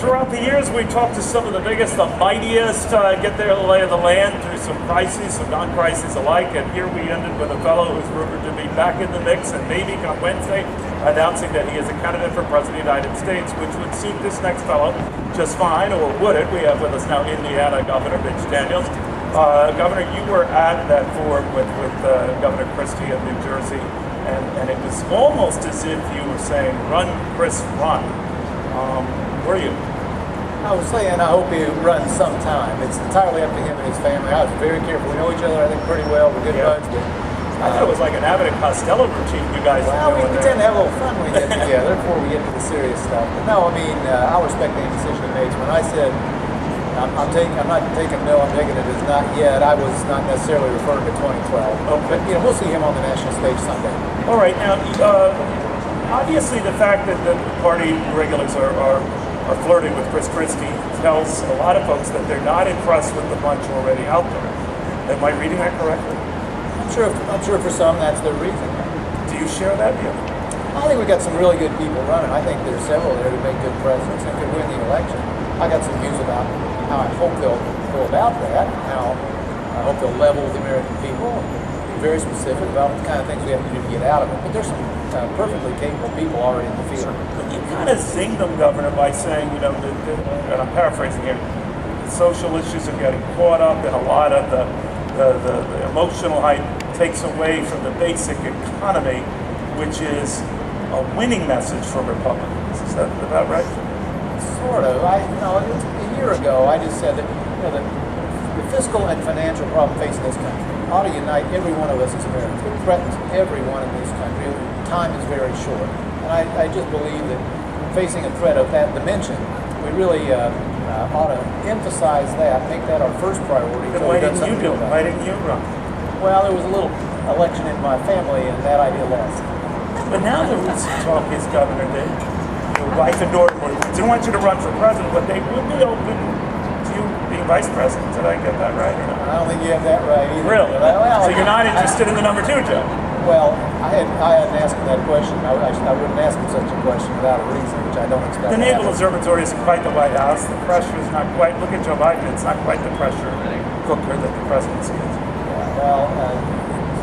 throughout the years, we talked to some of the biggest, the mightiest, get their lay of the land through some crises, some non-crises alike, and here we ended with a fellow who's rumored to be back in the mix and maybe on Wednesday announcing that he is a candidate for President of the United States, which would suit this next fellow just fine, or would it? We have with us now Indiana Governor Mitch Daniels. Governor, you were at that forum with Governor Christie of New Jersey, and it was almost as if you were saying, run, Chris, run. Were you? I was saying I hope he runs sometime. It's entirely up to him and his family. I was very careful. We know each other, I think, pretty well. We're good buds. But, I thought it was like an Abbott and Costello routine you guys well, we tend to have a little fun when we get together before we get to the serious stuff. But no, I mean, I'll respect any decision he makes. When I said I'm not taking no, I'm taking it as not yet, I was not necessarily referring to 2012. Okay. But, we'll see him on the national stage someday. All right. Now, obviously the fact that the party regulars are flirting with Chris Christie tells a lot of folks that they're not impressed with the bunch already out there. Am I reading that correctly? I'm sure for some that's their reason. Do you share that view? I think we got some really good people running. I think there's several there who make good presidents and could win the election. I got some views about how I hope they'll go about that, how I hope they'll level with the American people, and be very specific about the kind of things we have to do to get out of it. But there's some perfectly capable people already in the field. But you kind of zing them, Governor, by saying, and I'm paraphrasing here, the social issues are getting caught up in a lot of the emotional hype takes away from the basic economy, which is a winning message for Republicans. Is that about right? Sort of. A year ago, I just said that the fiscal and financial problem facing this country ought to unite every one of us as Americans. It threatens everyone in this country. Time is very short. And I just believe that facing a threat of that dimension, we really ought to emphasize that, make that our first priority. Then why didn't you do it? Why didn't you run? Well, there was a little election in my family, and that idea lost. But now the recent talk is, Governor, that your wife and daughter didn't want you to run for president, but they would be open to you being vice president. Did I get that right or not? I don't think you have that right either. Really? So you're not interested in the number 2 job? Well, I hadn't asked him that question. I wouldn't ask him such a question without a reason, which I don't expect. The Naval Observatory isn't quite the White House. The pressure is not quite. Look at Joe Biden. It's not quite the pressure cooker that the presidency is. Well,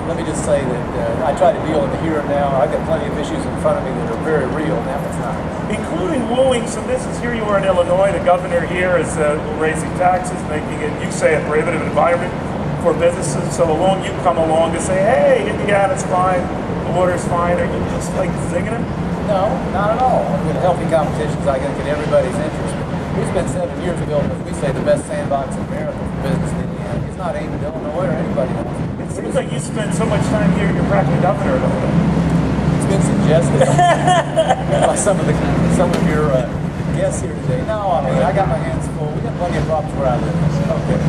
let me just say that I try to deal in the here and now. I've got plenty of issues in front of me that are very real, and that one's not. Including wooing some business. Here you are in Illinois. The governor here is raising taxes, making it, you say, a prohibitive environment for businesses. So along you come along to say, hey, Indiana's fine, the water's fine. Are you just like zinging it? No, not at all. With healthy competitions, I can get everybody's interest. We spent 7 years ago, as we say, the best sandbox in America for business in Indiana. It's not aimed at Illinois or anybody else. It seems like you spend so much time here, you're practically governor of it. It's been suggested by some of your guests here today. No, I mean, I got my hands full. We got plenty of problems where I live. Okay.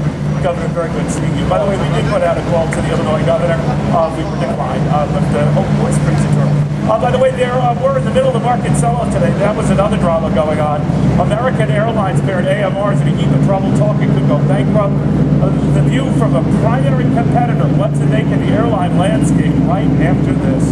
Governor, very good seeing you. By the way, we did put out a call to the Illinois governor. We were declined, but hope voice brings it through. By the way, we're in the middle of the market sell-off today. That was another drama going on. American Airlines parent AMR is in a heap of trouble. Talking could go bankrupt. The view from a primary competitor. What's the make of the airline landscape right after this?